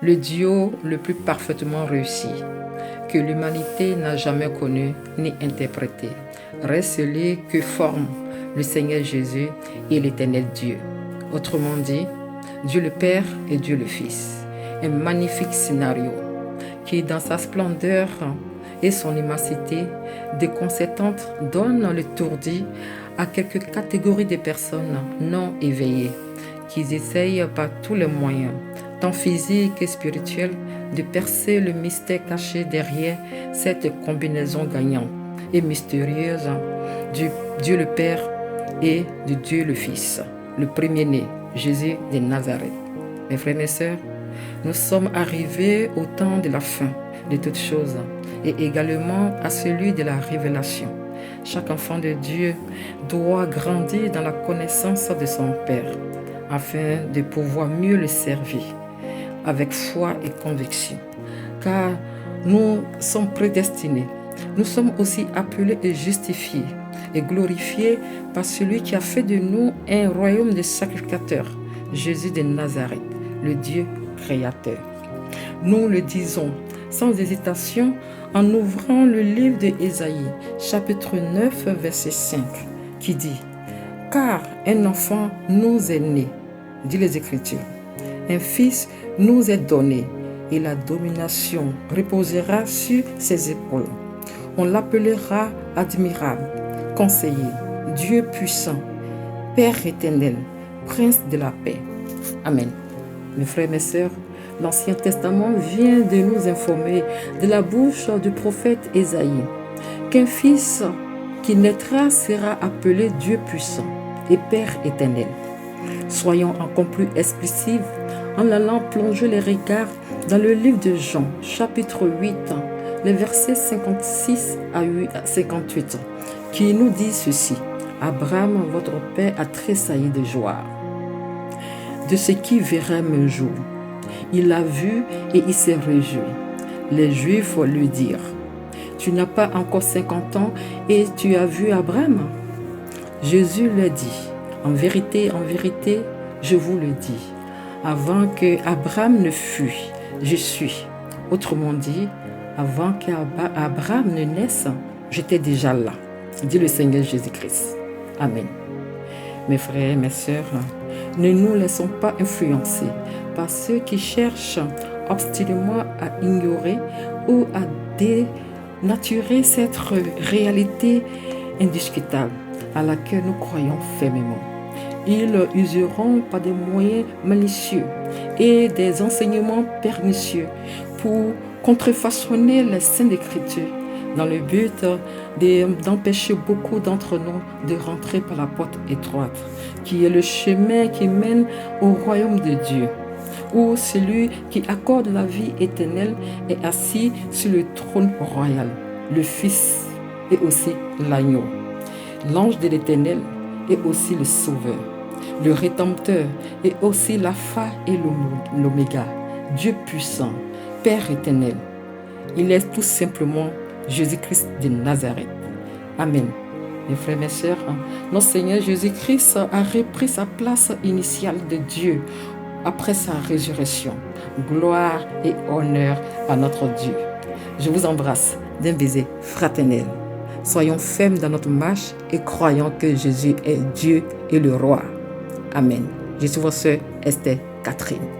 le duo le plus parfaitement réussi que l'humanité n'a jamais connu ni interprété. Reste celui que forment le Seigneur Jésus et l'Éternel Dieu. Autrement dit, Dieu le Père et Dieu le Fils. Un magnifique scénario qui, dans sa splendeur et son immensité déconcertante, donne le tournis à quelques catégories de personnes non éveillées qui essayent par tous les moyens, tant physiques que spirituels, de percer le mystère caché derrière cette combinaison gagnante et mystérieuse du Dieu le Père et du Dieu le Fils, le premier-né, Jésus de Nazareth. Mes frères et sœurs, nous sommes arrivés au temps de la fin de toutes choses et également à celui de la révélation. Chaque enfant de Dieu doit grandir dans la connaissance de son Père afin de pouvoir mieux le servir avec foi et conviction. Car nous sommes prédestinés. Nous sommes aussi appelés et justifiés et glorifiés par celui qui a fait de nous un royaume de sacrificateurs, Jésus de Nazareth, le Dieu créateur. Nous le disons sans hésitation en ouvrant le livre d'Ésaïe, chapitre 9, verset 5, qui dit « Car un enfant nous est né, dit les Écritures, un fils nous est donné, et la domination reposera sur ses épaules. On l'appellera admirable, conseiller, Dieu puissant, Père éternel, Prince de la paix. » Amen. Mes frères et mes sœurs, l'Ancien Testament vient de nous informer de la bouche du prophète Ésaïe qu'un fils qui naîtra sera appelé Dieu puissant et Père éternel. Soyons encore plus explicites en allant plonger les regards dans le livre de Jean, chapitre 8, les versets 56 à 58, qui nous dit ceci. Abraham, votre père, a tressailli de joie de ce qui verra mon jour. Il l'a vu et il s'est réjoui. Les Juifs lui dirent, « Tu n'as pas encore 50 ans et tu as vu Abraham ?» Jésus leur dit, « En vérité, je vous le dis, avant que Abraham ne fût, je suis. » Autrement dit, avant qu'Abraham ne naisse, j'étais déjà là, dit le Seigneur Jésus-Christ. Amen. Mes frères et mes sœurs, ne nous laissons pas influencer par ceux qui cherchent obstinément à ignorer ou à dénaturer cette réalité indiscutable à laquelle nous croyons fermement. Ils useront par des moyens malicieux et des enseignements pernicieux pour contrefaçonner les saintes écritures dans le but d'empêcher beaucoup d'entre nous de rentrer par la porte étroite, qui est le chemin qui mène au royaume de Dieu, où celui qui accorde la vie éternelle est assis sur le trône royal, le Fils et aussi l'agneau. L'ange de l'Éternel est aussi le Sauveur, le Rédempteur est aussi l'Alpha et l'Oméga, Dieu puissant, Père éternel. Il est tout simplement Jésus-Christ de Nazareth. Amen. Mes frères et mes sœurs, notre Seigneur Jésus-Christ a repris sa place initiale de Dieu après sa résurrection. Gloire et honneur à notre Dieu. Je vous embrasse d'un baiser fraternel. Soyons fermes dans notre marche et croyons que Jésus est Dieu et le Roi. Amen. Je suis votre sœur Esther Catherine.